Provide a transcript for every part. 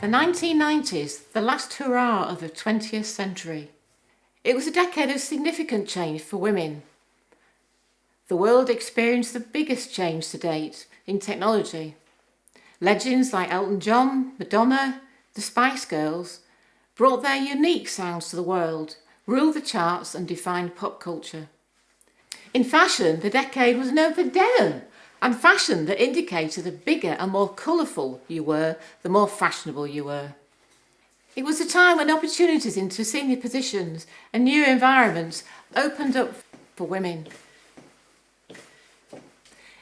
The 1990s, the last hurrah of the 20th century. It was a decade of significant change for women. The world experienced the biggest change to date in technology. Legends like Elton John, Madonna, the Spice Girls brought their unique sounds to the world, ruled the charts and defined pop culture. In fashion, the decade was known for denim, and fashion that indicated the bigger and more colourful you were, the more fashionable you were. It was a time when opportunities into senior positions and new environments opened up for women.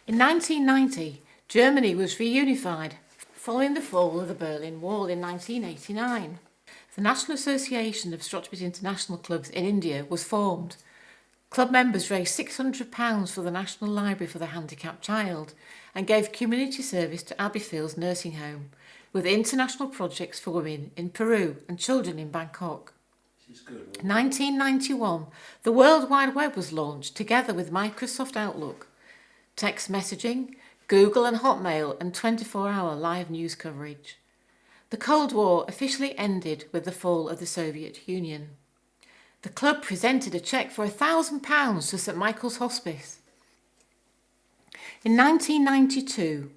In 1990, Germany was reunified following the fall of the Berlin Wall in 1989. The National Association of Soroptimist International Clubs in India was formed. Club members raised £600 for the National Library for the Handicapped Child and gave community service to Abbeyfields Nursing Home, with international projects for women in Peru and children in Bangkok. In 1991, the World Wide Web was launched together with Microsoft Outlook, text messaging, Google and Hotmail, and 24-hour live news coverage. The Cold War officially ended with the fall of the Soviet Union. The club presented a cheque for £1,000 to St Michael's Hospice. In 1992,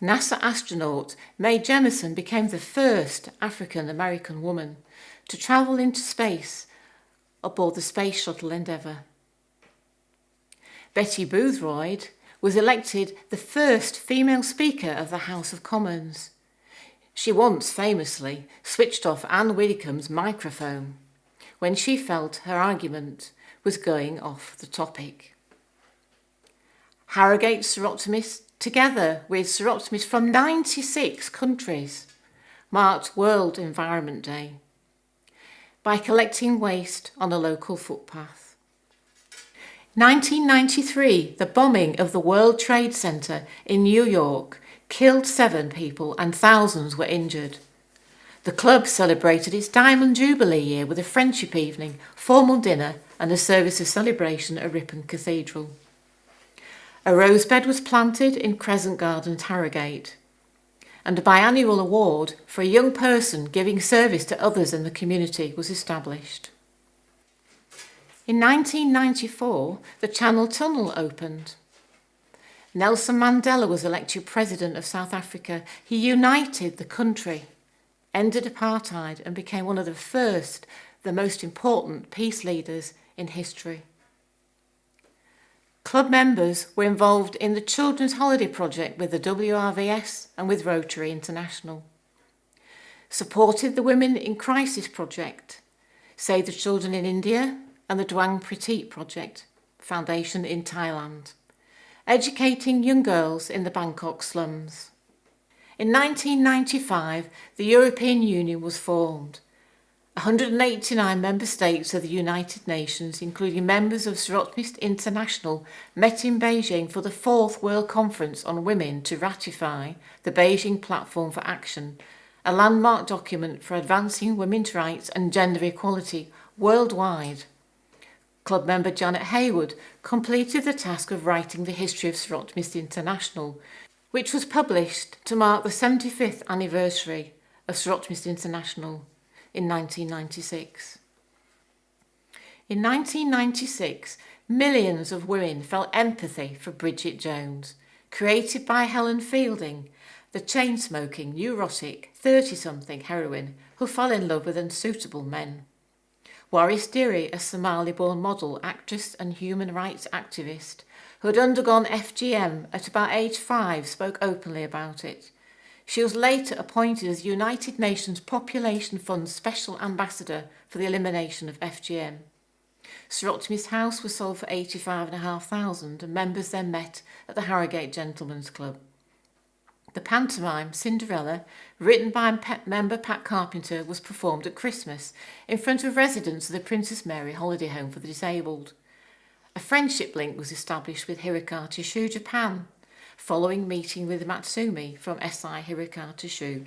NASA astronaut Mae Jemison became the first African-American woman to travel into space aboard the Space Shuttle Endeavour. Betty Boothroyd was elected the first female Speaker of the House of Commons. She once famously switched off Anne Widdecombe's microphone when she felt her argument was going off the topic. Harrogate Soroptimists, together with Soroptimists from 96 countries, marked World Environment Day by collecting waste on a local footpath. 1993, the bombing of the World Trade Center in New York killed 7 people and thousands were injured. The club celebrated its Diamond Jubilee year with a friendship evening, formal dinner and a service of celebration at Ripon Cathedral. A rosebed was planted in Crescent Gardens, Harrogate, and a biannual award for a young person giving service to others in the community was established. In 1994, the Channel Tunnel opened. Nelson Mandela was elected President of South Africa. He united the country, ended apartheid, and became one of the first, the most important peace leaders in history. Club members were involved in the Children's Holiday Project with the WRVS and with Rotary International. Supported the Women in Crisis Project, Save the Children in India, and the Dwang Pratit Project Foundation in Thailand, educating young girls in the Bangkok slums. In 1995, the European Union was formed. 189 member states of the United Nations, including members of Soroptimist International, met in Beijing for the 4th World Conference on Women to ratify the Beijing Platform for Action, a landmark document for advancing women's rights and gender equality worldwide. Club member Janet Hayward completed the task of writing the history of Soroptimist International, which was published to mark the 75th anniversary of Soroptimist International in 1996. In 1996, millions of women felt empathy for Bridget Jones, created by Helen Fielding, the chain-smoking, neurotic, 30-something heroine who fell in love with unsuitable men. Waris Diri, a Somali-born model, actress and human rights activist who had undergone FGM at about age 5, spoke openly about it. She was later appointed as United Nations Population Fund's Special Ambassador for the elimination of FGM. Soroptimist House was sold for $85,500 and members then met at the Harrogate Gentlemen's Club. The pantomime Cinderella, written by member Pat Carpenter, was performed at Christmas in front of residents of the Princess Mary Holiday Home for the Disabled. A friendship link was established with Hirokata Shu Japan, following meeting with Matsumi from SI Hirokata Shu,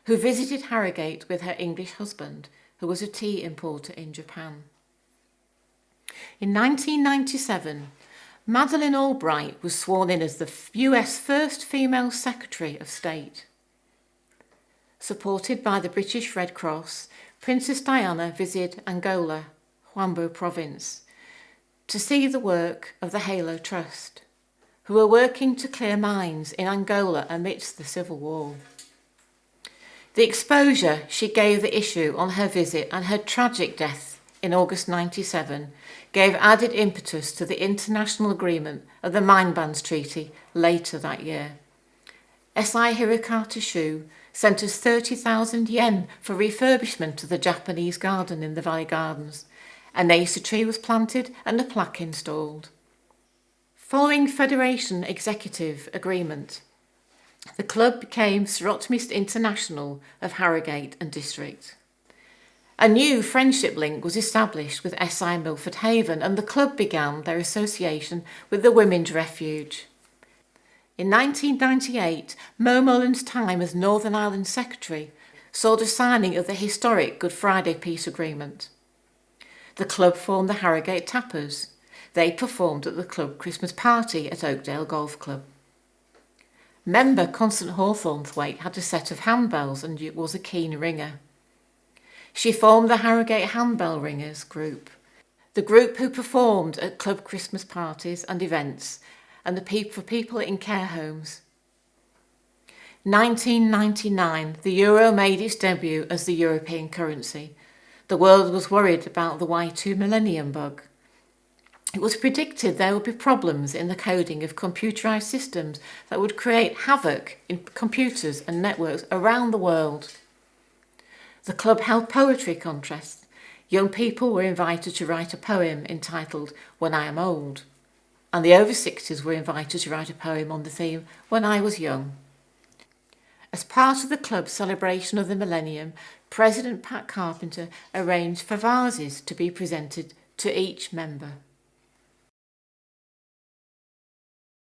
who visited Harrogate with her English husband, who was a tea importer in Japan. In 1997, Madeleine Albright was sworn in as the US first female Secretary of State. Supported by the British Red Cross, Princess Diana visited Angola, Huambo province, to see the work of the Halo Trust, who were working to clear mines in Angola amidst the civil war. The exposure she gave the issue on her visit and her tragic death in August 1997 gave added impetus to the international agreement of the Mine Bans Treaty later that year. SI Hirokata Shu sent us 30,000 yen for refurbishment of the Japanese garden in the Valley Gardens. An acer tree was planted and a plaque installed. Following Federation Executive Agreement, the club became Soroptimist International of Harrogate and District. A new friendship link was established with SI Milford Haven, and the club began their association with the Women's Refuge. In 1998, Mo Mullen's time as Northern Ireland Secretary saw the signing of the historic Good Friday Peace Agreement. The club formed the Harrogate Tappers. They performed at the club Christmas party at Oakdale Golf Club. Member Constance Hawthornthwaite had a set of handbells and was a keen ringer. She formed the Harrogate Handbell Ringers group, the group who performed at club Christmas parties and events, and for people in care homes. 1999, the euro made its debut as the European currency. The world was worried about the Y2 millennium bug. It was predicted there would be problems in the coding of computerized systems that would create havoc in computers and networks around the world. The club held poetry contests. Young people were invited to write a poem entitled When I Am Old, and the over 60s were invited to write a poem on the theme When I Was Young. As part of the club's celebration of the millennium, President Pat Carpenter arranged for vases to be presented to each member.